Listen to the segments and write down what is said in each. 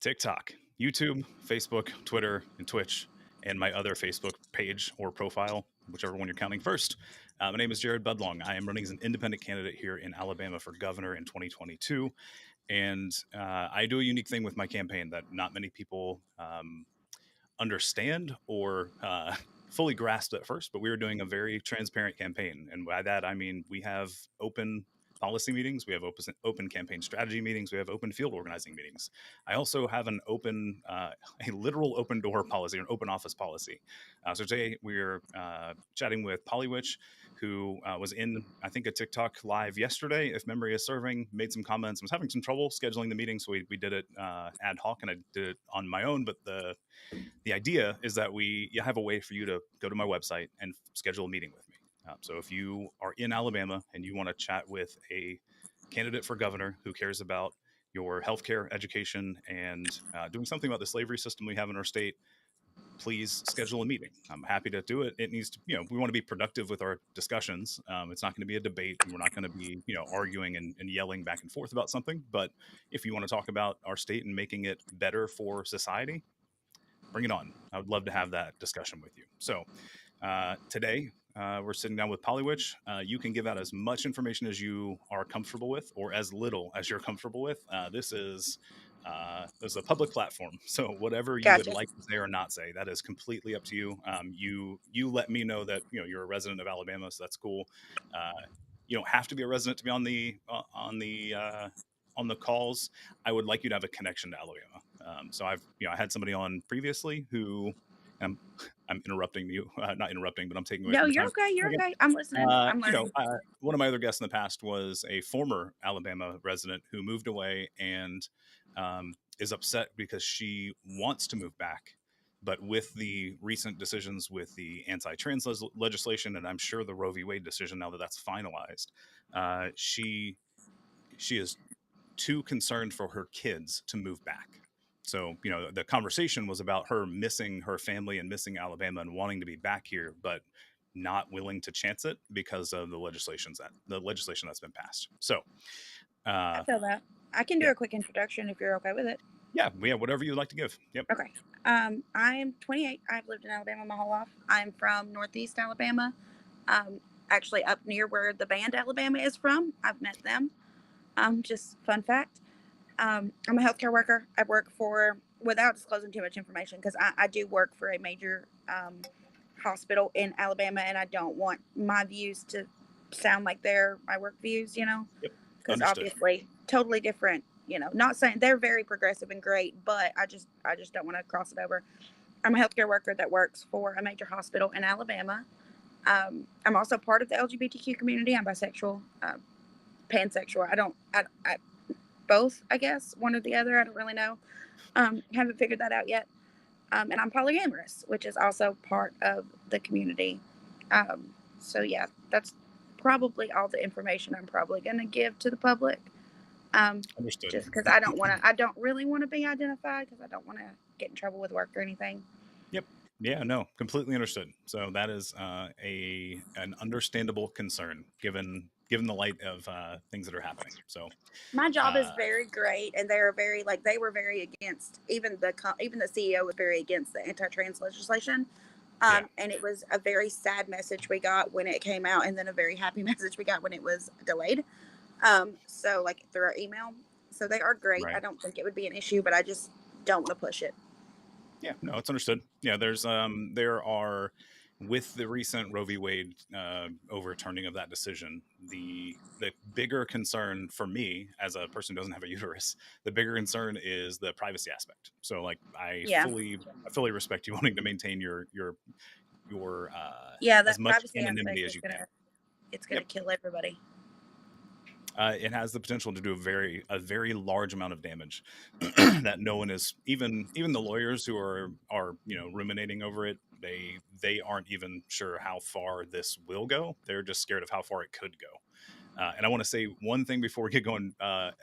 TikTok, YouTube, Facebook, Twitter, and Twitch, and my other Facebook page or profile, whichever one you're counting first. My name is Jared Budlong. I am running as an independent candidate here in Alabama for governor in 2022. And I do a unique thing with my campaign that not many people understand or fully grasp at first, but we are doing a very transparent campaign. And by that, I mean we have open policy meetings, we have open campaign strategy meetings, we have open field organizing meetings. I also have an open, a literal open door policy, or an open office policy. So today we're chatting with Polywitch, who was in, I think, a TikTok live yesterday, if memory is serving, made some comments, was having some trouble scheduling the meeting. So we did it ad hoc, and I did it on my own. But the idea is that you have a way for you to go to my website and schedule a meeting with me. So if you are in Alabama and you want to chat with a candidate for governor who cares about your healthcare, education, and doing something about the slavery system we have in our state, please schedule a meeting. I'm happy to do it. It needs to, we want to be productive with our discussions. It's not going to be a debate. We're not going to be, arguing and yelling back and forth about something. But if you want to talk about our state and making it better for society, bring it on. I would love to have that discussion with you. So today we're sitting down with Polywitch. You can give out as much information as you are comfortable with, or as little as you're comfortable with. This is a public platform, so whatever you would Gotcha. like to say or not say, that is completely up to you. You let me know that you're a resident of Alabama, so that's cool. You don't have to be a resident to be on the calls. I would like you to have a connection to Alabama. So I had somebody on previously who I'm interrupting you, not interrupting, but I'm taking away No, from your you're time. okay. You're okay. I'm listening. I'm learning. One of my other guests in the past was a former Alabama resident who moved away and is upset because she wants to move back. But with the recent decisions with the anti-trans legislation, and I'm sure the Roe v. Wade decision, now that that's finalized, she is too concerned for her kids to move back. So, the conversation was about her missing her family and missing Alabama and wanting to be back here, but not willing to chance it because of the legislation that's been passed. So, I feel that. I can do yeah, a quick introduction if you're okay with it. yeah, whatever you'd like to give. Yep. Okay. I'm 28. I've lived in Alabama my whole life. I'm from Northeast Alabama. Actually up near where the band Alabama is from. I've met them. Just fun fact. I'm a healthcare worker. I work for, without disclosing too much information, because I do work for a major hospital in Alabama, and I don't want my views to sound like they're my work views, Yep. because Understood. obviously totally different. Not saying they're very progressive and great, but I just don't want to cross it over. I'm a healthcare worker that works for a major hospital in Alabama. I'm also part of the LGBTQ community. I'm bisexual, pansexual. I both, I guess, one or the other. I don't really know. Haven't figured that out yet. And I'm polyamorous, which is also part of the community. So yeah, that's probably all the information I'm probably going to give to the public. Understood. Just because I don't really want to be identified because I don't want to get in trouble with work or anything. Yep. Yeah, no, completely understood. So that is an understandable concern given the light of things that are happening. So My job uh, is very great, and they're very they were very against, even the CEO was very against the anti-trans legislation. yeah, And it was a very sad message we got when it came out, and then a very happy message we got when it was delayed. So like through our email. So they are great. I right. don't think it would be an issue, but I just don't want to push it. Yeah, no, it's understood. Yeah, there are, with the recent Roe v. Wade overturning of that decision, the bigger concern for me as a person who doesn't have a uterus, the bigger concern is the privacy aspect. So like Yeah. I fully respect you wanting to maintain your Yeah, as that much privacy anonymity aspect as is you can. gonna Yep. kill everybody. It has the potential to do a very large amount of damage that no one is, even the lawyers who are ruminating over it. They aren't even sure how far this will go. They're just scared of how far it could go. And I want to say one thing before we get going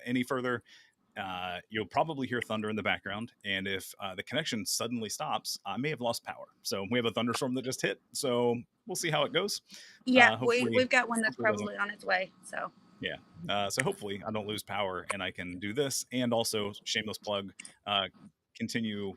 any further. You'll probably hear thunder in the background, and if the connection suddenly stops, I may have lost power. So we have a thunderstorm that just hit. So we'll see how it goes. Yeah, Hopefully, we've got one that's hopefully it doesn't. probably on its way. So So hopefully I don't lose power and I can do this, and also shameless plug, uh, continue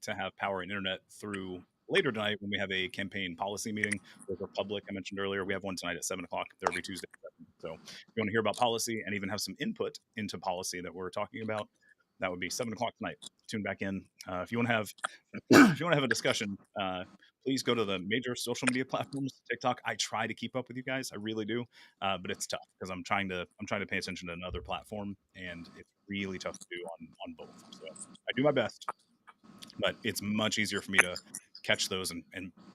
to have power and internet through later tonight when we have a campaign policy meeting with Republic. I mentioned earlier we have one tonight at 7 o'clock. They're every Tuesday at 7. So if you want to hear about policy and even have some input into policy that we're talking about, that would be 7 o'clock tonight. Tune back in. If you want to have if you want to have a discussion, please go to the major social media platforms. TikTok. I try to keep up with you guys. I really do, but it's tough because I'm trying to pay attention to another platform, and it's really tough to do on both. So I do my best, but it's much easier for me to catch those and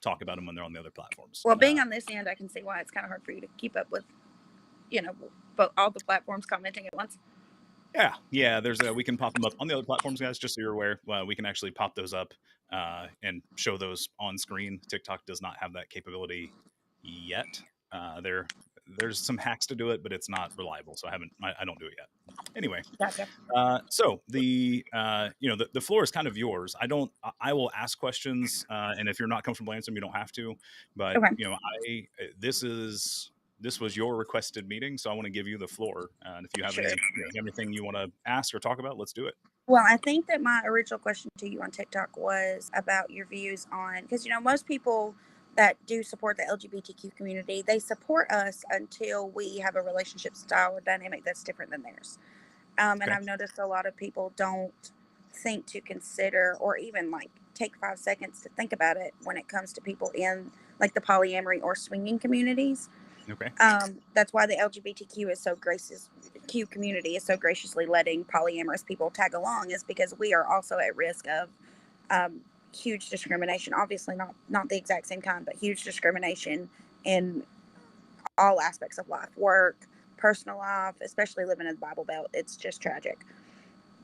talk about them when they're on the other platforms. Well, being on this end, I can see why it's kind of hard for you to keep up with, but all the platforms commenting at once. Yeah. There's we can pop them up on the other platforms, guys. Just so you're aware, we can actually pop those up and show those on screen. TikTok does not have that capability yet. There's some hacks to do it, but it's not reliable, so I don't do it yet. Anyway, Gotcha. so the floor is kind of yours. I will ask questions, and if you're not comfortable answering, you don't have to. But Okay. I this was your requested meeting, so I want to give you the floor. And if you have Sure. anything you want to ask or talk about, let's do it. Well, I think that my original question to you on TikTok was about your views on, because most people that do support the LGBTQ community, they support us until we have a relationship style or dynamic that's different than theirs. And Okay. I've noticed a lot of people don't think to consider or even like take 5 seconds to think about it when it comes to people in like the polyamory or swinging communities. Okay. That's why the LGBTQ is so gracious. Q community is so graciously letting polyamorous people tag along, is because we are also at risk of huge discrimination. Obviously, not the exact same kind, but huge discrimination in all aspects of life, work, personal life, especially living in the Bible Belt. It's just tragic.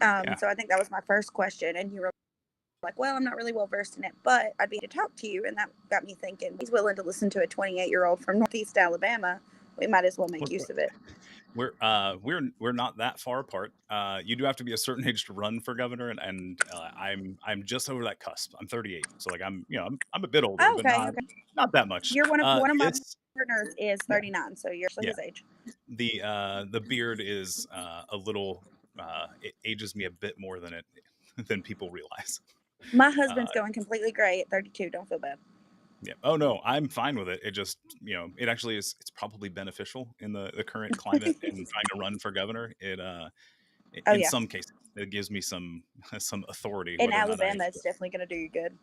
Yeah. So I think that was my first question, and you were like, "Well, I'm not really well versed in it, but I'd be to talk to you," and that got me thinking. He's willing to listen to a 28-year-old from Northeast Alabama. We might as well make use of it. We're not that far apart. You do have to be a certain age to run for governor, and I'm just over that cusp. I'm 38, so like I'm a bit older, Oh, but okay, not okay. not that much. You're one of my This partners is Yeah, 39, so you're yeah. his age. The beard is a little it ages me a bit more than it than people realize. My Uh, husband's going completely gray at 32. Don't feel bad. yeah. Oh no, I'm fine with it. It just it actually is. It's probably beneficial in the current climate and trying to run for governor. Oh In yeah, some cases, it gives me some some authority, in whether or not I Alabama, it's definitely going to do you good.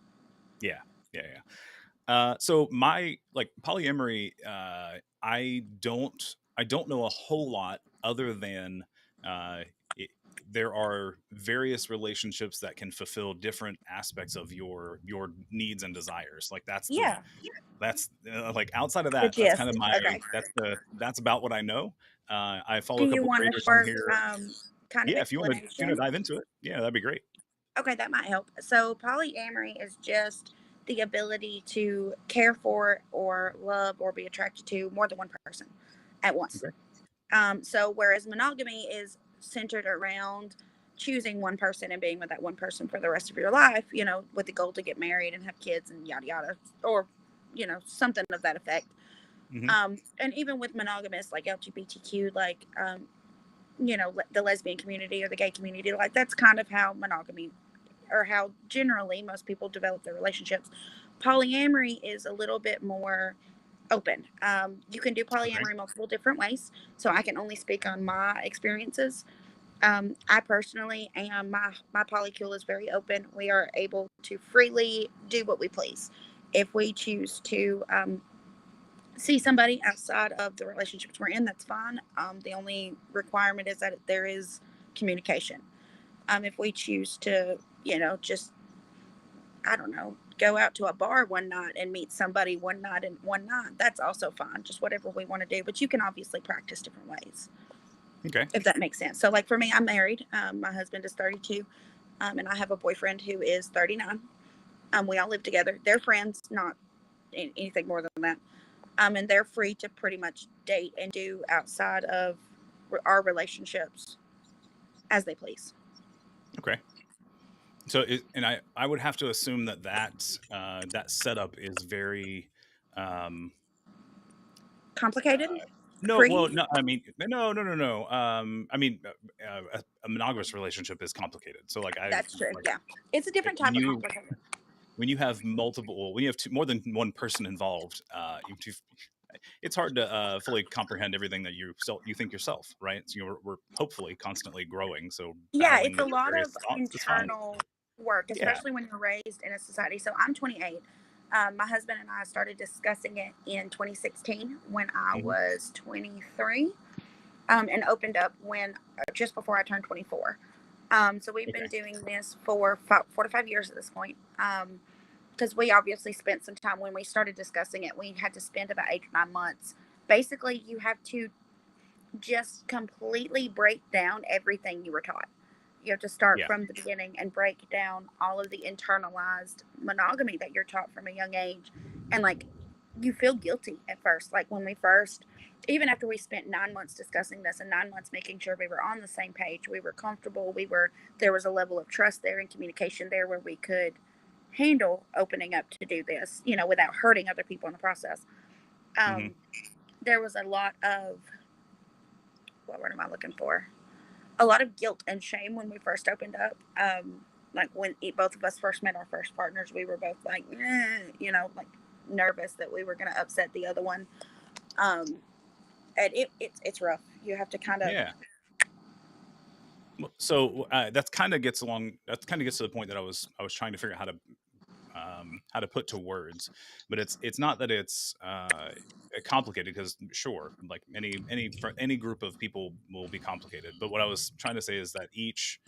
yeah, yeah. So my like polyamory, I don't know a whole lot other than uh, it, there are various relationships that can fulfill different aspects of your needs and desires. Like Yeah, that's like outside of the that, that's kind gist. of Okay. that's about what I know. I follow Do a you couple want a creators on short here. kind of Yeah, if you want explanation? to dive into it, yeah, that'd be great. Okay, that might help. So, polyamory is just the ability to care for or love or be attracted to more than one person at once. Okay. So, whereas monogamy is centered around choosing one person and being with that one person for the rest of your life, with the goal to get married and have kids and yada yada, or something of that effect. Hmm. And even with monogamous, like LGBTQ, like the lesbian community or the gay community, like that's kind of how monogamy or how generally most people develop their relationships. Polyamory is a little bit more open. You can do Okay. polyamory multiple different ways. So I can only speak on my experiences. I personally am, my polycule is very open. We are able to freely do what we please. If we choose to see somebody outside of the relationships we're in, that's fine. The only requirement is that there is communication. If we choose to, just, I don't know, go out to a bar one night and meet somebody one night and one night, that's also fine. Just whatever we want to do. But you can obviously practice different ways, Okay. if that makes sense. So, like for me, I'm married. My husband is 32, and I have a boyfriend who is 39. We all live together. They're friends, not anything more than that. And they're free to pretty much date and do outside of our relationships as they please. Okay. And I would have to assume that setup is very um, Complicated? No, well, pre. no, I mean, no, no, no, no. I mean, a monogamous relationship is complicated. So, like, That's true. like Yeah, it's a different when type of complicated. you have multiple, when you have more than one person involved, it's hard to fully comprehend everything that you think yourself, right? So we're hopefully constantly growing. So Yeah, battling it's a with your lot various of thoughts is fine. internal work, Yeah. especially when you're raised in a society. So I'm 28. My husband and I started discussing it in 2016 when I Hmm. was 23, and opened up when just before I turned 24. So we've been Okay. doing this for 4 to 5 years at this point. Because we obviously spent some time when we started discussing it. We had to spend about 8 to 9 months. Basically, you have to just completely break down everything you were taught. You have to start Yeah. from the beginning and break down all of the internalized monogamy that you're taught from a young age. And like, you feel guilty at first. Like, when we first, even after we spent 9 months discussing this and 9 months making sure we were on the same page, we were comfortable, there was a level of trust there and communication there where we could handle opening up to do this, without hurting other people in the process. Hmm. Um, there was a lot of, what word am I looking for? A lot of guilt and shame when we first opened up. Like when both of us first met our first partners, we were both like, like nervous that we were going to upset the other one. Um, and it's rough. You have to kind of, Yeah. So that's kind of gets along. That kind of gets to the point that I was trying to figure out how to put to words, but it's not that it's complicated, because sure, like any group of people will be complicated. But what I was trying to say is that each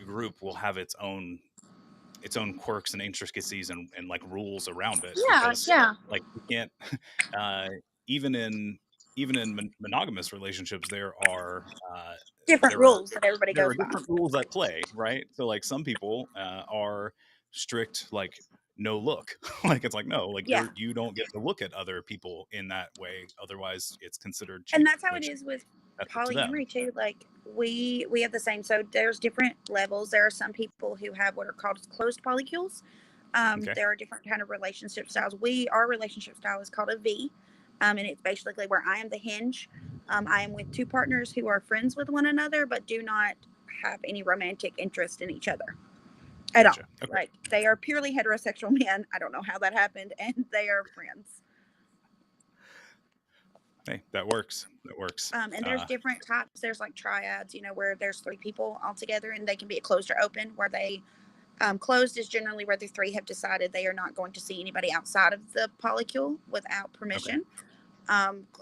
group will have its own quirks and intricacies and like rules around it, yeah, because yeah, like you can't uh, even in monogamous relationships uh, different there are rules that everybody there goes are by. different rules at play, right? So like some people are strict, like no look. Like it's like, no, like Yeah. you don't get to look at other people in that way, otherwise it's considered And cheating, that's how it which is with that's up to them. polyamory too. Like, we have the same. So there's different levels. There are some people who have what are called closed polycules. Okay. There are different kind of relationship styles. Our relationship style is called a V, and it's basically where I am the hinge. I am with two partners who are friends with one another but do not have any romantic interest in each other at all. Gotcha. Okay. Like, they are purely heterosexual men. I don't know how that happened, and they are friends. Hey, that works. That works. And there's different types. There's like triads, where there's three people all together, and they can be closed or open. Where they closed is generally where the three have decided they are not going to see anybody outside of the polycule without Okay. permission.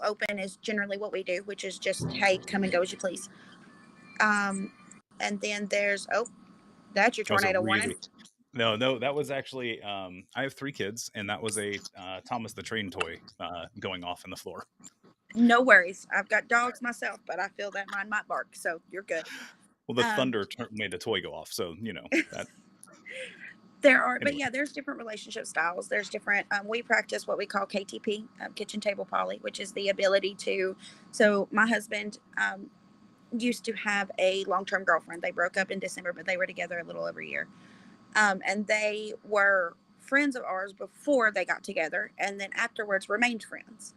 Open is generally what we do, which is just, hey, come and go as you please. Um, and then there's, oh, that's your That was a tornado warning. really no, no. That was actually I have three kids, and that was a Thomas the Train toy going off in the floor. No worries. I've got dogs myself, but I feel that mine might bark, so you're good. Well, the Um, thunder made the toy go off, so that. but Anyway. yeah, there's different relationship styles. There's different, we practice what we call KTP, kitchen table poly, which is the ability to, so my husband, used to have a long-term girlfriend. They broke up in December, but they were together a little over a year. And they were friends of ours before they got together, and then afterwards remained friends.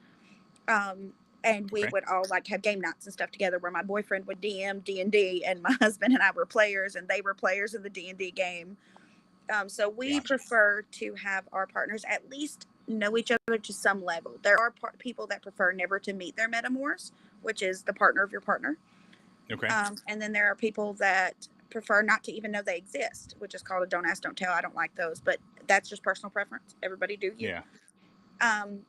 Um, and we Okay. would all like have game nights and stuff together where my boyfriend would DM D&D and my husband and I were players and they were players in the D&D game. So we Gotcha. prefer to have our partners at least know each other to some level. There are people that prefer never to meet their metamors, which is the partner of your partner. Okay. And then there are people that prefer not to even know they exist, which is called a don't ask, don't tell. I don't like those, but that's just personal preference. Everybody do you. Yeah. Um,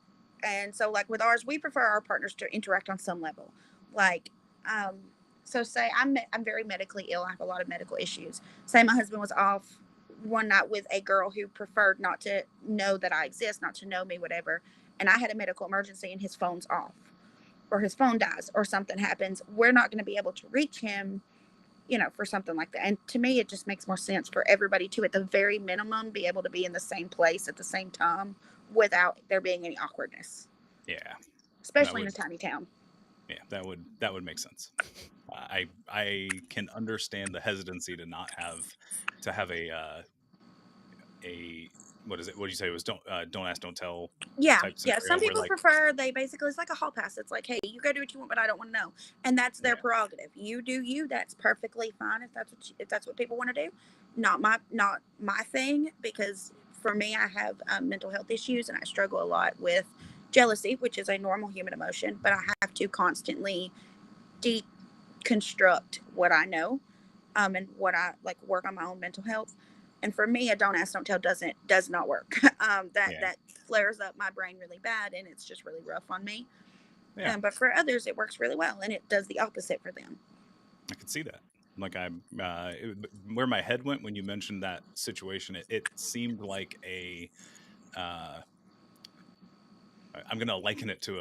and so, like with ours, we prefer our partners to interact on some level. Like, um, so say I'm very medically ill. I have a lot of medical issues. Say my husband was off one night with a girl who preferred not to know that I exist, not to know me, whatever. And I had a medical emergency and his phone's off, or his phone dies, or something happens. We're not going to be able to reach him, for something like that. And to me, it just makes more sense for everybody to, at the very minimum, be able to be in the same place at the same time without there being any awkwardness, Yeah. That especially in a would. tiny town. Yeah. That would make sense. I can understand the hesitancy to not have to have a what is it? What do you say? It was don't ask, don't tell Yeah, type yeah. Some scenario where people like, prefer, they basically, it's like a hall pass. It's like, hey, you go do what you want, but I don't want to know, and that's yeah, their prerogative. You do you. That's perfectly fine if that's what if that's what people want to do. Not my thing, because for me, I have mental health issues and I struggle a lot with jealousy, which is a normal human emotion, but I have to constantly deconstruct what I know, and what I like, work on my own mental health. And for me, a don't ask, don't tell does not work. yeah, That flares up my brain really bad, and it's just really rough on me. yeah. But for others, it works really well, and it does the opposite for them. I could see that. Like where my head went when you mentioned that situation, it seemed like uh, I'm going to liken it to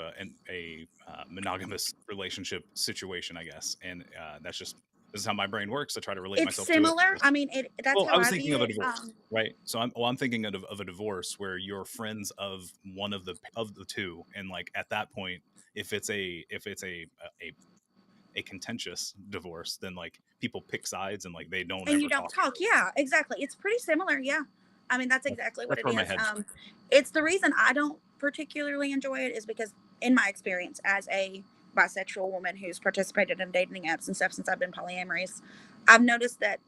a monogamous relationship situation, I guess. And this is how my brain works. I try to relate It's myself to it. similar. I mean, that's Well, how I was I thinking view of a it. divorce, right? So I'm thinking of a divorce where you're friends of one of the two, and like at that point, if it's a contentious divorce, then like people pick sides and like they don't And you ever don't talk talk. ever again. Yeah, exactly. It's pretty similar. Yeah. I mean, that's exactly what That's it where my is. head's. It's the reason I don't particularly enjoy it is because, in my experience as a bisexual woman who's participated in dating apps and stuff since I've been polyamorous, I've noticed that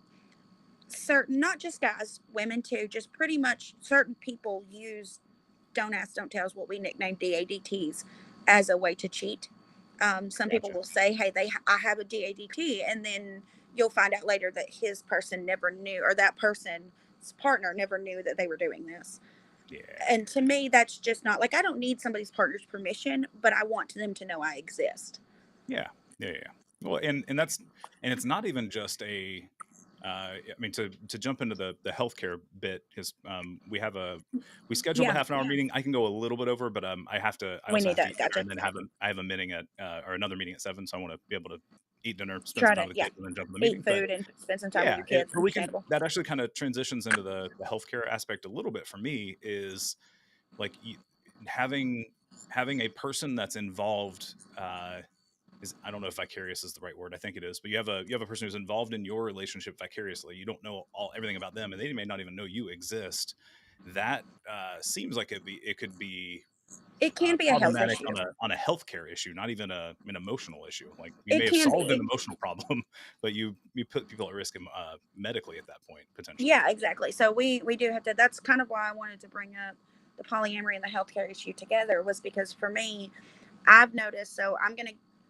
certain, not just guys, women too, just pretty much certain people use don't ask, don't tells, what we nickname DADTs, as a way to cheat. Some people Gotcha. will say, "Hey, I have a DADT," and then you'll find out later that his person never knew, or that person's partner never knew that they were doing this. Yeah. And to me, that's just not like, I don't need somebody's partner's permission, but I want them to know I exist. Yeah. Yeah. Yeah. Well, and that's and it's not even just a. I mean, to jump into the healthcare bit, because we scheduled a Yeah, half an hour meeting. I can go a little bit over, but I we also need have to to. eat dinner, Gotcha. and then I have a meeting at or another meeting at 7, so I want to be able to eat dinner, spend Try some to, time with the yeah, kids, and then jump in the eat meeting. But food and spend some time with yeah, your kids. but we can. Understandable. That actually kind of transitions into the healthcare aspect a little bit for me. Is like having having a person that's involved. Is I don't know if vicarious is the right word. I think it is, but you have a person who's involved in your relationship vicariously. You don't know everything about them, and they may not even know you exist. That seems like it could be It can be a health problematic issue. on a healthcare issue, not even an emotional issue. Like you It may have can solved an be. emotional problem, but you put people at risk medically at that point potentially. Yeah, exactly. So we do have to. That's kind of why I wanted to bring up the polyamory and the healthcare issue together, was because for me, I've noticed. So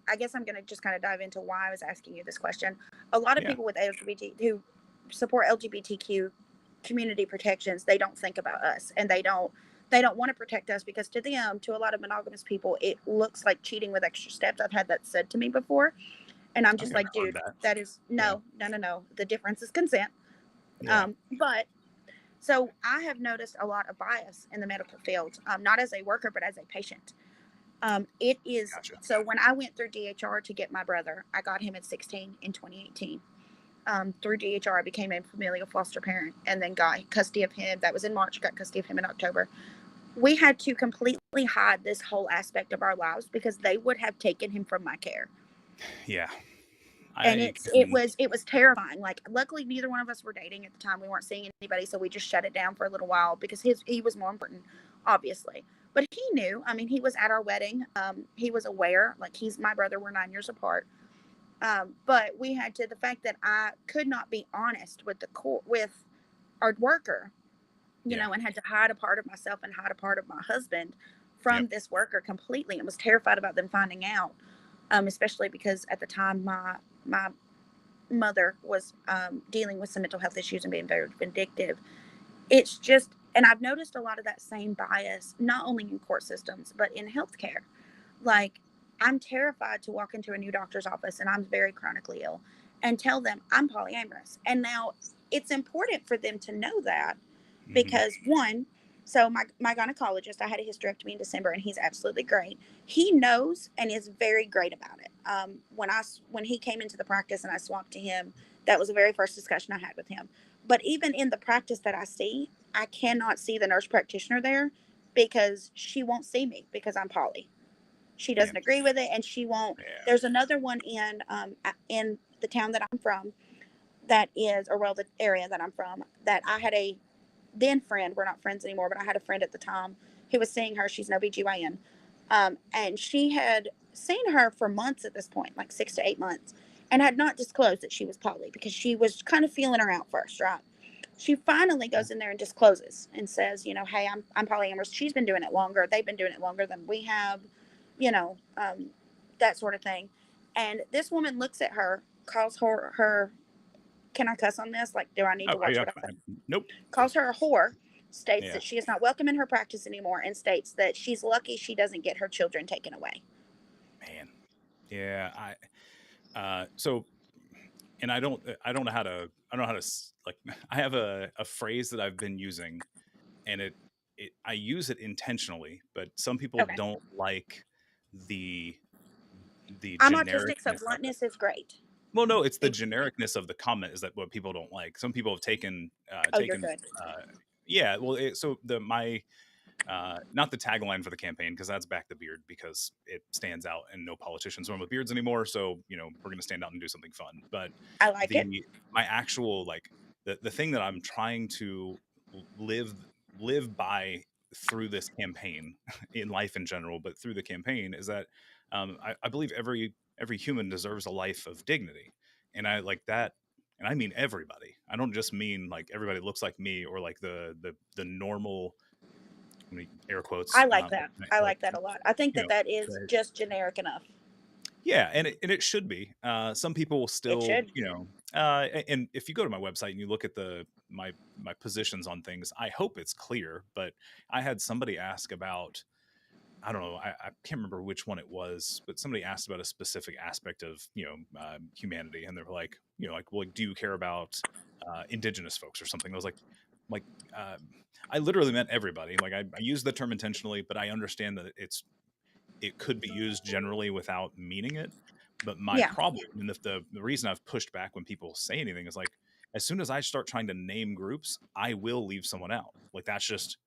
I guess I'm gonna just kind of dive into why I was asking you this question. A lot of Yeah. people with LGBT who support LGBTQ community protections, they don't think about us, and they don't want to protect us, because to them, to a lot of monogamous people, it looks like cheating with extra steps. I've had that said to me before, and I'm I just think I've like, heard dude, that. that is Yeah. no, no, no, no. The difference is consent. Yeah. But so I have noticed a lot of bias in the medical field, not as a worker, but as a patient. It is Gotcha. so when I went through DHR to get my brother, I got him at 16 in 2018. Through DHR, I became a familial foster parent and then got custody of him. That was in March, got custody of him in October. We had to completely hide this whole aspect of our lives because they would have taken him from my care. Yeah. And I it's it can. was it was terrifying. Like, luckily neither one of us were dating at the time. We weren't seeing anybody, so we just shut it down for a little while because he was more important, obviously. But he knew. I mean, he was at our wedding. He was aware. Like, he's my brother. We're 9 years apart. But we had to, the fact that I could not be honest with the court, with our worker, Yeah. and had to hide a part of myself and hide a part of my husband Yep. from this worker completely, and was terrified about them finding out. Especially because at the time my mother was dealing with some mental health issues and being very vindictive. It's just, and I've noticed a lot of that same bias, not only in court systems, but in healthcare. Like, I'm terrified to walk into a new doctor's office, and I'm very chronically ill, and tell them I'm polyamorous. And now it's important for them to know that, Hmm. because one, so my gynecologist, I had a hysterectomy in December, and he's absolutely great. He knows and is very great about it. When he came into the practice and I swapped to him, that was the very first discussion I had with him. But even in the practice that I see, I cannot see the nurse practitioner there because she won't see me because I'm poly. She Yeah. doesn't agree with it, and she won't. Yeah. There's another one in the town that I'm from, that is, or well, the area that I'm from, that I had a then friend, we're not friends anymore, but I had a friend at the time who was seeing her. She's an OBGYN. And she had seen her for months at this point, like 6 to 8 months, and had not disclosed that she was poly because she was kind of feeling her out first, right? She finally goes in there and discloses and says, hey, I'm polyamorous. She's been doing it longer. They've been doing it longer than we have, you know, um, that sort of thing. And this woman looks at her, calls her, can I cuss on this? Like, do I need Oh, to watch yeah. what I say? Nope. Calls her a whore, states Yeah, that she is not welcome in her practice anymore, and states that she's lucky she doesn't get her children taken away. man. Yeah, so, and I don't know how to, I don't know how to like, I have a phrase that I've been using, and I use it intentionally, but some people Okay. don't like the I'm autistic, so genericness of it. bluntness is great. Well, no, it's the genericness of the comment is that what people don't like. Some people have Oh, you're taken good. yeah, well, so the my not the tagline for the campaign, because that's back the beard, because it stands out and no politicians run with beards anymore, so we're going to stand out and do something fun. But I like it. the my actual, like, the thing that I'm trying to live by through this campaign in life in general, but through the campaign, is that I believe every human deserves a life of dignity, and I like that. And I mean everybody. I don't just mean like everybody looks like me, or like the normal, air quotes, I like that. I like, like that a lot. I think you that know, that is the, just generic enough. yeah, and it should be. Some people will It still, should. and if you go to my website and you look at my positions on things, I hope it's clear. But I had somebody ask about, I don't know, I can't remember which one it was, but somebody asked about a specific aspect of humanity, and they were like, like, well, like, do you care about indigenous folks or something? I was like, uh, I literally meant everybody. Like, I use the term intentionally, but I understand that it could be used generally without meaning it. But my Yeah. problem, and the reason I've pushed back when people say anything, is like, as soon as I start trying to name groups, I will leave someone out. Like, that's just,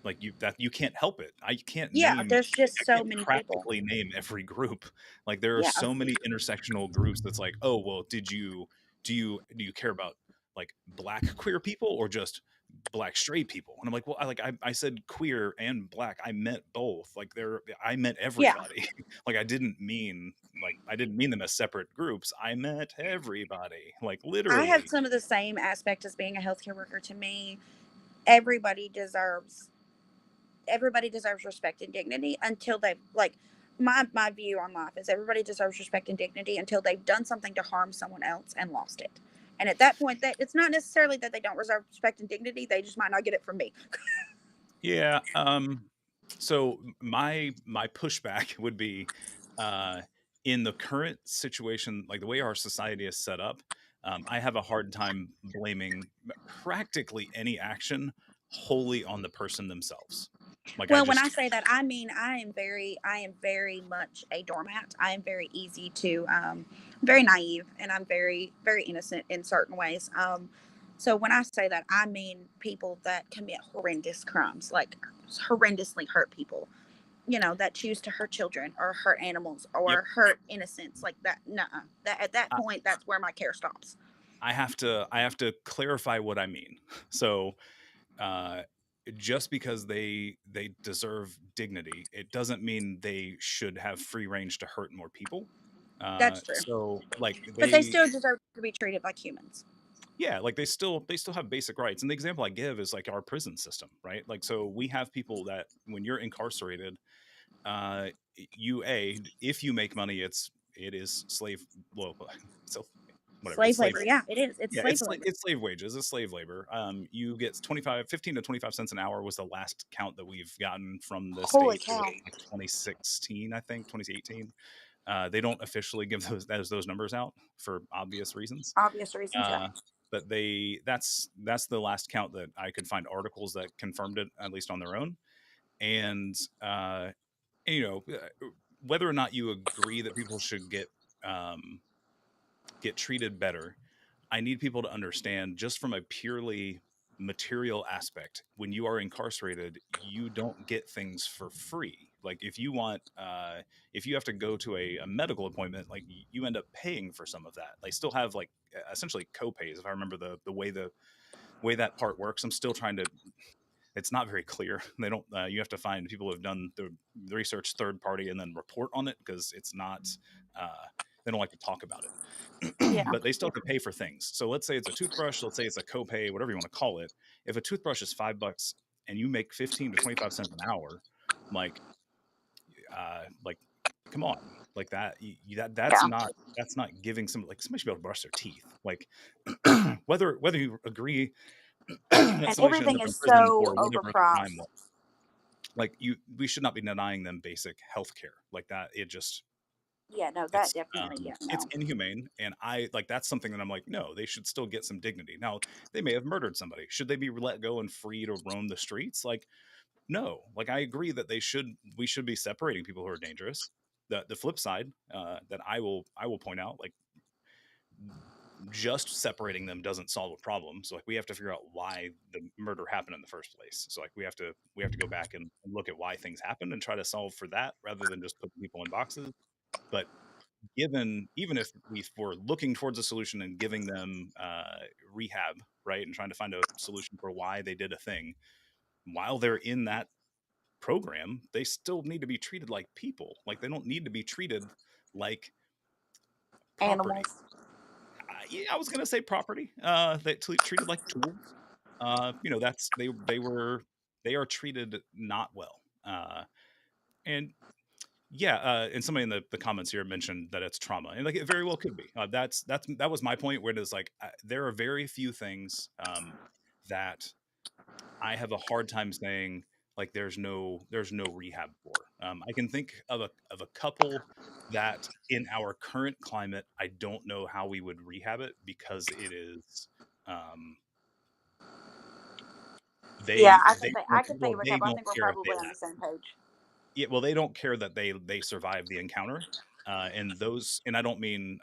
like, you can't help it. Yeah. There's I just so can't many people. practically name every group. Like, there are Yeah. so many intersectional groups that's like, oh well, do you care about like black queer people or just black straight people? And I'm like, well, I said queer and black. I meant both. Like, I meant Yeah. everybody. Like, I didn't mean them as separate groups. I meant everybody. Like, I have literally. some of the same aspect as being a healthcare worker. To me, everybody deserves everybody deserves respect and dignity until they've like my view on life is everybody deserves respect and dignity until they've done something to harm someone else and lost it. And at that point, that it's not necessarily that they don't reserve respect and dignity, they just might not get it from me. Yeah. So my pushback would be, uh, in the current situation, like the way our society is set up. I have a hard time blaming practically any action wholly on the person themselves. Like, I Well, when I just, say that, I mean I am very much a doormat. I am very easy to, very naive, and I'm very innocent in certain ways. So when I say that, I mean people that commit horrendous crimes, like horrendously hurt people. That choose to hurt children or hurt animals yep. or hurt innocents like that. Nuh That at that I, point, that's where my care stops. I have to clarify what I mean. So, uh, just because they deserve dignity, it doesn't mean they should have free range to hurt more people. That's true. So, like, But they still deserve to be treated like humans. yeah, like, they still have basic rights. And the example I give is like our prison system, right? Like, so we have people that when you're incarcerated, uh, if you make money, it is slave, well, so whatever, it's Slave slave. labor. Yeah, it is. It's Yeah, slave labor. it's slave wages, it's slave labor. You get 15 to 25 cents an hour was the last count that we've gotten from the Holy state. It cow. was like 2016, I think, 2018. They don't officially give those numbers out for obvious reasons. Obvious reasons, yeah. Uh, but that's the last count that I could find articles that confirmed it, at least on their own. And you know, whether or not you agree that people should um, get treated better, I need people to understand, just from a purely material aspect, when you are incarcerated, you don't get things for free. Like, if you have to go to a medical appointment, like, you end up paying for some of that. They still have, like, essentially copays, if I remember the way way that part works, I'm still trying to. It's not very clear. They don't. You have to find people who have done the research third party and then report on it, because it's not. They don't like to talk about it, Yeah. but they still have to pay for things. So let's say it's a toothbrush. Let's say it's a copay, whatever you want to call it. If a toothbrush is $5 and you make 15 to 25 cents an hour, like, like, come on, like that. Yeah. That's not giving some, like, somebody should be able to brush their teeth. Like, whether you agree that And somebody should end everything up in is prison so for whatever the crime overpriced. was, like, we should not be denying them basic health care like that. It just, Yeah, no, that it's definitely, yeah, it's no. inhumane, and I like, that's something that I'm like, no, they should still get some dignity. Now, they may have murdered somebody. Should they be let go and free to roam the streets? Like, no. Like, I agree that we should be separating people who are dangerous. The flip side, that I will point out, like, just separating them doesn't solve a problem. So, like, we have to figure out why the murder happened in the first place. So, like, we have to go back and look at why things happened and try to solve for that, rather than just putting people in boxes. But given, even if we were looking towards a solution and giving them rehab, right, and trying to find a solution for why they did a thing, while they're in that program, they still need to be treated like people. Like, they don't need to be treated like property. Animals. Yeah, I was gonna say property. They treated like tools. That's they are treated not well. And yeah, and somebody in the comments here mentioned that it's trauma, and, like, it very well could be. That was my point. Where it is like, there are very few things that I have a hard time saying, like, there's no rehab for. I can think of a couple that, in our current climate, I don't know how we would rehab it, because it is, um, Yeah, I can think well, of a they couple. I don't think we're care if they probably on the last. same page. Yeah, well, they don't care that they survive the encounter, and I don't mean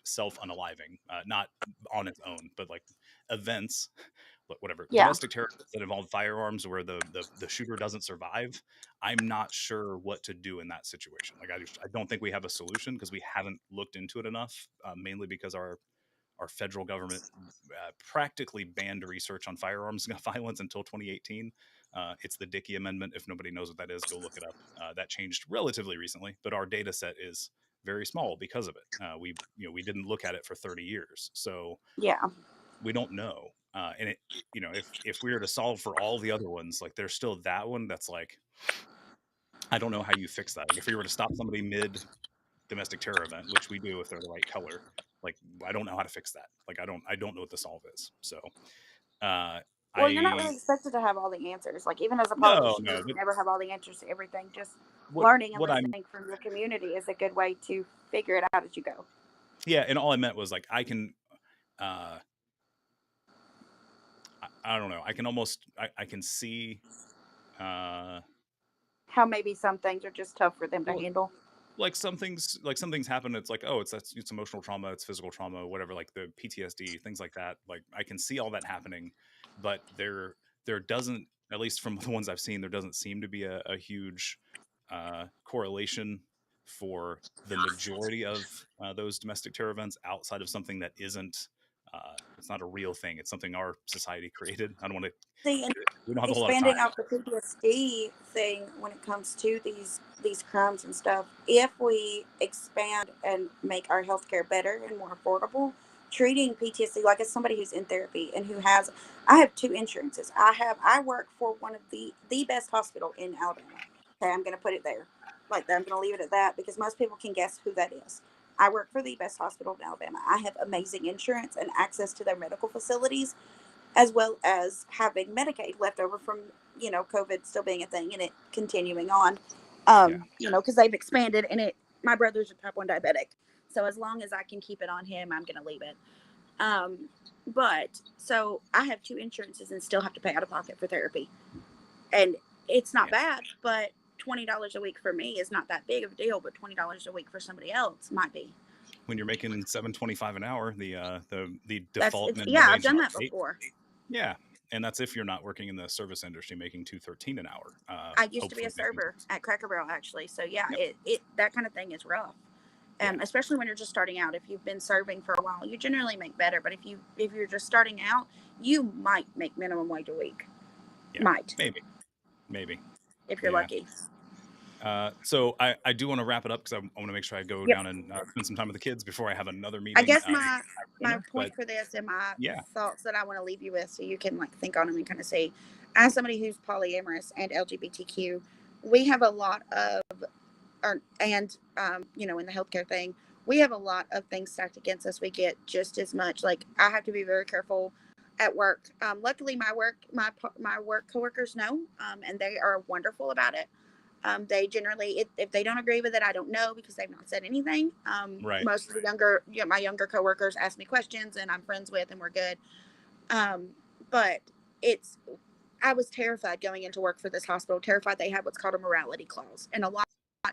self unaliving, not on its own, but like events, whatever, Yeah. domestic terror that involve firearms, where the shooter doesn't survive. I'm not sure what to do in that situation. Like, I don't think we have a solution, because we haven't looked into it enough, mainly because our federal government practically banned research on firearms violence until 2018. It's the Dickey Amendment. If nobody knows what that is, go look it up. That changed relatively recently, but our data set is very small because of it. We didn't look at it for 30 years, so Yeah. we don't know. And if we were to solve for all the other ones, like, there's still that one that's like, I don't know how you fix that. Like, if we were to stop somebody mid domestic terror event, which we do if they're the right color, like, I don't know how to fix that. Like, I don't know what the solve is. So, uh, Well, you're not I really expected to have all the answers. Like, even as a no, politician, no. you But never have all the answers to everything. Just what learning and what I'm listening from your community is a good way to figure it out as you go. yeah, and all I meant was, like, I can, uh, I don't know. I can almost I can see, uh, How maybe some things are just tough for them to well, handle. like some things happen. It's like, oh, it's emotional trauma, it's physical trauma, whatever, like the PTSD, things like that. Like, I can see all that happening, but there doesn't, at least from the ones I've seen, there doesn't seem to be a huge correlation for the majority of those domestic terror events, outside of something that isn't, it's not a real thing, it's something our society created. I don't want to See, and We don't have a whole lot of time. expanding out the PTSD thing when it comes to these crimes and stuff, if we expand and make our healthcare better and more affordable, treating PTSD like as somebody who's in therapy and who has, I have two insurances. I work for one of the best hospital in Alabama. Okay, I'm going to put it there, like that. I'm going to leave it at that because most people can guess who that is. I work for the best hospital in Alabama. I have amazing insurance and access to their medical facilities, as well as having Medicaid left over from, COVID still being a thing and it continuing on. Yeah. Because they've expanded and it. My brother's a type 1 diabetic, so as long as I can keep it on him, I'm going to leave it. But so I have two insurances and still have to pay out of pocket for therapy, and it's not Yeah. bad, but $20 a week for me is not that big of a deal, but $20 a week for somebody else might be. When you're making 7.25 an hour, the That's default it's minimum Yeah, I've wage in done our that state. before. Yeah, and that's if you're not working in the service industry, making 213 an hour. I used to be a Hopefully making server less. at Cracker Barrel, actually. So yeah, Yep. it that kind of thing is rough. Yeah. Especially when you're just starting out. If you've been serving for a while, you generally make better. But if you're just starting out, you might make minimum wage a week. Yeah. Might, Maybe. if you're Yeah. lucky. So I do want to wrap it up because I want to make sure I go Yep. down and spend some time with the kids before I have another I meeting. guess my Dinner, but point for this and my yeah, thoughts that I want to leave you with, so you can like think on them and kind of see, as somebody who's polyamorous and LGBTQ, we have a lot of, and in the healthcare thing, we have a lot of things stacked against us. We get just as much. Like, I have to be very careful at work. Luckily, my work coworkers know, and they are wonderful about it. They generally, if they don't agree with it, I don't know because they've not said anything. right, Most of my younger coworkers ask me questions, and I'm friends with, and we're good. Um, but it's, I was terrified going into work for this hospital, terrified they have what's called a morality clause, and a lot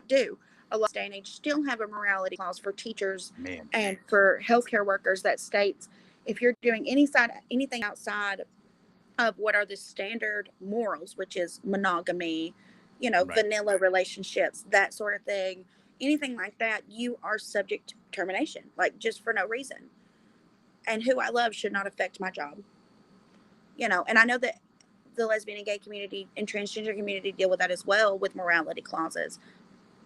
do. A lot of day and age still have a morality clause for teachers man. and for healthcare workers that states if you're doing anything outside of what are the standard morals, which is monogamy, Right. vanilla relationships, that sort of thing, anything like that, you are subject to termination, like just for no reason. And who I love should not affect my job. And I know that the lesbian and gay community and transgender community deal with that as well with morality clauses,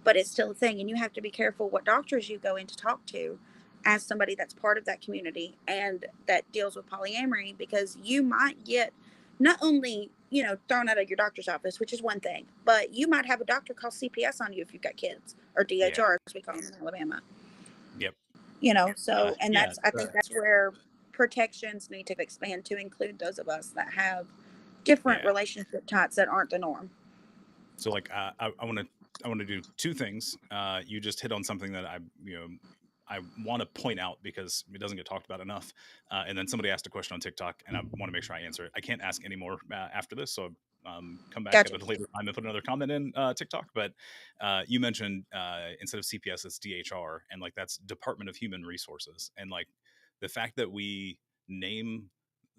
but it's still a thing. And you have to be careful what doctors you go in to talk to as somebody that's part of that community and that deals with polyamory, because you might get not only, thrown out of your doctor's office, which is one thing, but you might have a doctor call CPS on you if you've got kids, or Yeah. DHR, as we call them in Alabama. Yep. So, and Yeah. I think that's where protections need to expand to include those of us that have different Yeah. relationship types that aren't the norm. So like I want to do two things. You just hit on something that I want to point out because it doesn't get talked about enough. And then somebody asked a question on TikTok, and I want to make sure I answer it. I can't ask any more after this, so come back at Gotcha. a later time and put another comment in TikTok. But you mentioned instead of CPS, it's DHR, and like that's Department of Human Resources, and like the fact that we name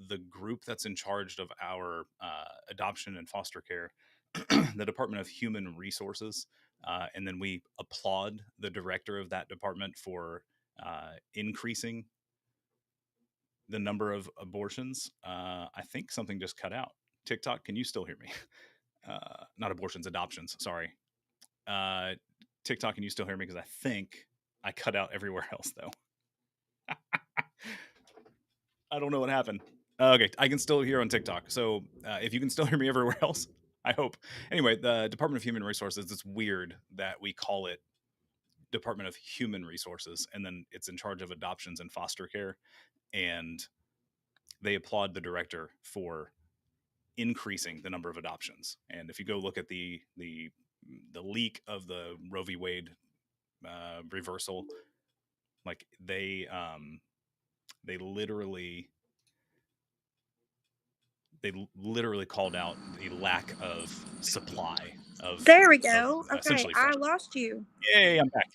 the group that's in charge of our adoption and foster care the Department of Human Resources, and then we applaud the director of that department for increasing the number of abortions. I think something just cut out. TikTok, can you still hear me? Not abortions, adoptions. Sorry. Uh, TikTok, can you still hear me? Because I think I cut out everywhere else, though. I don't know what happened. Okay, I can still hear on TikTok. So if you can still hear me everywhere else, I hope. Anyway, the Department of Human Resources, it's weird that we call it Department of Human Resources and then it's in charge of adoptions and foster care. And they applaud the director for increasing the number of adoptions. And if you go look at the leak of the Roe v. Wade reversal, like they literally called out the lack of supply There we of go. Okay, essentially I fresh. lost you. Yay, I'm back.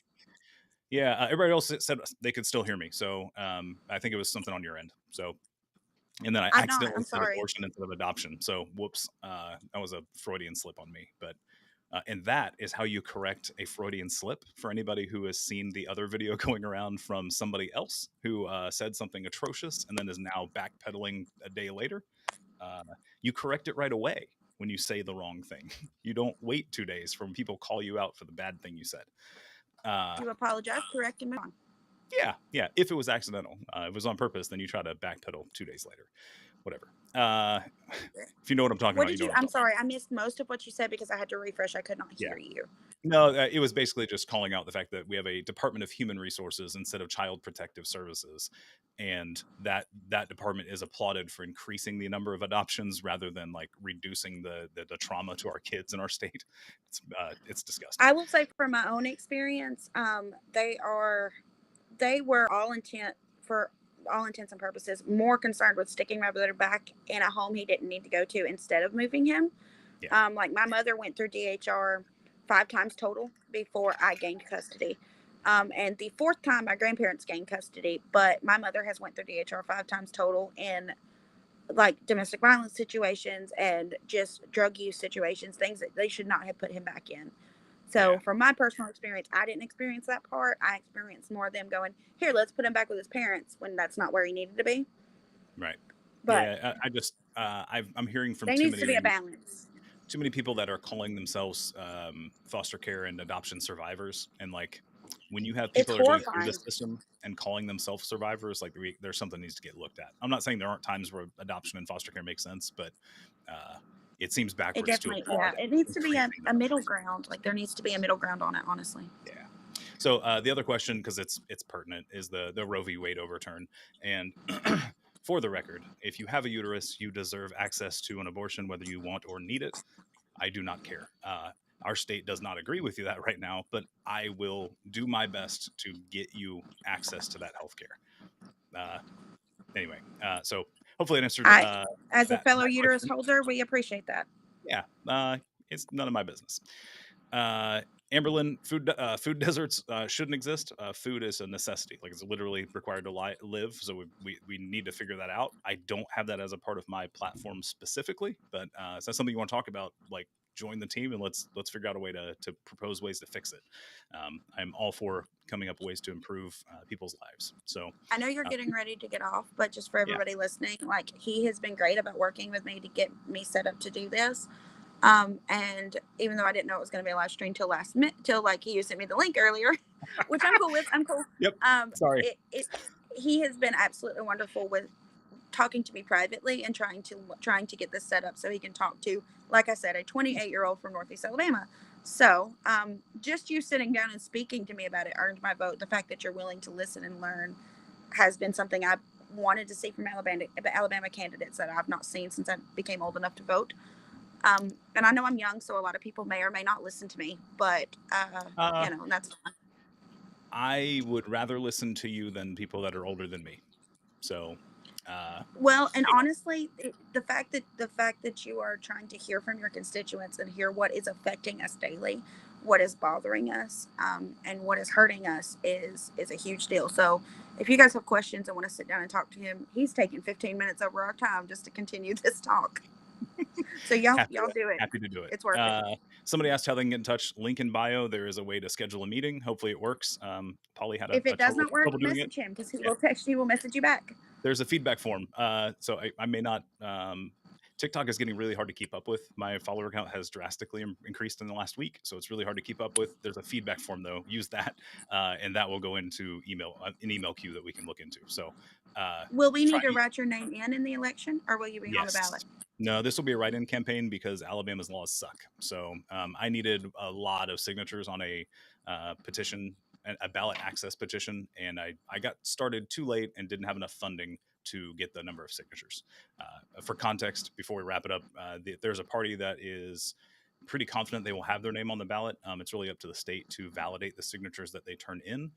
Yeah, everybody else said they could still hear me, so I think it was something on your end. So, and then I I'm not. accidentally I'm said sorry. abortion instead of adoption. So, whoops, that was a Freudian slip on me. But and that is how you correct a Freudian slip for anybody who has seen the other video going around from somebody else who said something atrocious and then is now backpedaling a day later. Uh, you correct it right away when you say the wrong thing. You don't wait 2 days for when people call you out for the bad thing you said. You apologize, correct, and move on. Yeah. If it was accidental, it was on purpose, then you try to backpedal 2 days later. Whatever. If you know what I'm talking What about, you did know you? what I'm I'm talking about. sorry, I missed most of what you said because I had to refresh. I could not Yeah. hear you. No, it was basically just calling out the fact that we have a Department of Human Resources instead of Child Protective Services, and that department is applauded for increasing the number of adoptions rather than like reducing the trauma to our kids in our state. It's disgusting. I will say from my own experience, they were for all intents and purposes more concerned with sticking my brother back in a home he didn't need to go to instead of moving him. Yeah. Like my mother went through DHR 5 times total before I gained custody. And the fourth time my grandparents gained custody, but my mother has went through DHR 5 times total in like domestic violence situations and just drug use situations, things that they should not have put him back in. So Yeah. from my personal experience, I didn't experience that part. I experienced more of them going, here, let's put him back with his parents when that's not where he needed to be. Right. But Yeah. I just I'm hearing from there needs to be a balance. too many people that are calling themselves foster care and adoption survivors, and like when you have It's people that are going through the horrifying. system and calling themselves survivors, like there's something needs to get looked at. I'm not saying there aren't times where adoption and foster care makes sense, but uh, it seems It backwards to definitely, applaud yeah, it needs to be increasing a numbers. middle ground. Like there needs to be a middle ground on it, honestly. Yeah. So the other question, because it's pertinent, is the Roe v. Wade overturn. And for the record, if you have a uterus, you deserve access to an abortion, whether you want or need it. I do not care. Our state does not agree with you that right now, but I will do my best to get you access to that health care. Anyway, so hopefully it answered I, as a fellow that uterus question. holder, we appreciate that. Yeah, it's none of my business. Uh, Amberlin, food deserts shouldn't exist. Food is a necessity; like it's literally required to live. So we need to figure that out. I don't have that as a part of my platform specifically, but is that something you want to talk about? Like, join the team and let's figure out a way to propose ways to fix it. I'm all for coming up with ways to improve people's lives. So I know you're uh, getting ready to get off, but just for yeah, everybody listening, like he has been great about working with me to get me set up to do this. And even though I didn't know it was going to be a live stream till last minute, till like he sent me the link earlier, which I'm cool with. I'm cool. yep. Sorry. He has been absolutely wonderful with talking to me privately and trying to get this set up so he can talk to, like I said, a 28-year-old from Northeast Alabama. So just you sitting down and speaking to me about it earned my vote. The fact that you're willing to listen and learn has been something I wanted to see from Alabama candidates that I've not seen since I became old enough to vote. And I know I'm young, so a lot of people may or may not listen to me, but Uh, and that's fine. I would rather listen to you than people that are older than me. So, uh, Well, and you know, honestly, the fact that you are trying to hear from your constituents and hear what is affecting us daily, what is bothering us, and what is hurting us is a huge deal. So, if you guys have questions and want to sit down and talk to him, he's taking 15 minutes over our time just to continue this talk. So y'all happy y'all do it. happy to do it. It's worth it. Somebody asked how they can get in touch. Link in bio. There is a way to schedule a meeting. Hopefully, it works. Polly had If a it does trouble not work, doing it. message him because he Yeah, will text you. Will message you back. there's a feedback form. So I may not. TikTok is getting really hard to keep up with. My follower count has drastically increased in the last week, so it's really hard to keep up with. There's a feedback form though. Use that, and that will go into an email queue that we can look into. So Will we try. need to write your name in the election, or will you be on the Yes. ballot? No, this will be a write-in campaign because Alabama's laws suck. So I needed a lot of signatures on a petition, a ballot access petition, and I got started too late and didn't have enough funding to get the number of signatures. For context, before we wrap it up, there's a party that is pretty confident they will have their name on the ballot. It's really up to the state to validate the signatures that they turn in,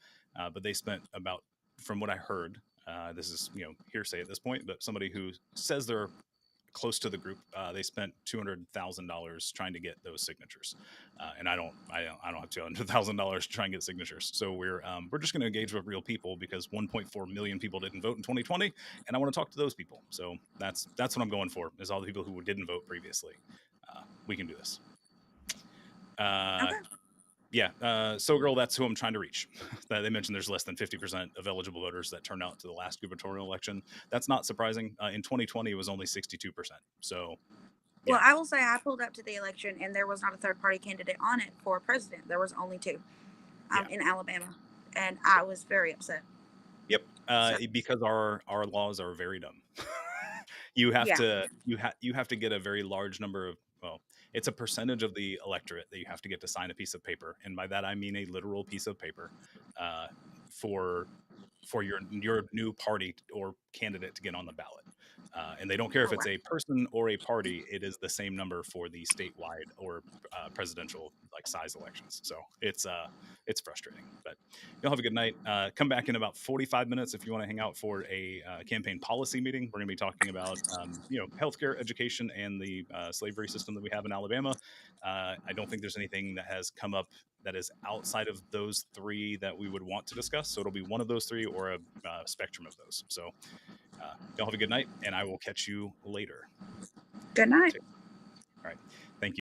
but they spent about, from what I heard, this is hearsay at this point, but somebody who says they're close to the group, they spent $200,000 trying to get those signatures, and I don't have $200,000 to try and get signatures. So we're just going to engage with real people because 1.4 million people didn't vote in 2020, and I want to talk to those people. So that's what I'm going for, is all the people who didn't vote previously. We can do this. Okay. Yeah, so girl, that's who I'm trying to reach. They mentioned there's less than 50% of eligible voters that turned out to the last gubernatorial election. That's not surprising. In 2020, it was only 62%. So, Well, yeah, I will say I pulled up to the election and there was not a third party candidate on it for president. There was only two yeah, in Alabama, and I was very upset. yep. So Because our laws are very dumb. You have yeah, to you have to get a very large number of, well, it's a percentage of the electorate that you have to get to sign a piece of paper, and by that I mean a literal piece of paper, uh, for your new party or candidate to get on the ballot. And they don't care if oh wow. it's a person or a party; it is the same number for the statewide or presidential like size elections. So it's frustrating, but you'll have a good night. Come back in about 45 minutes if you want to hang out for a campaign policy meeting. We're going to be talking about healthcare, education, and the slavery system that we have in Alabama. I don't think there's anything that has come up that is outside of those three that we would want to discuss. So it'll be one of those three or a spectrum of those. So y'all have a good night, and I will catch you later. Good night. All right. Thank you.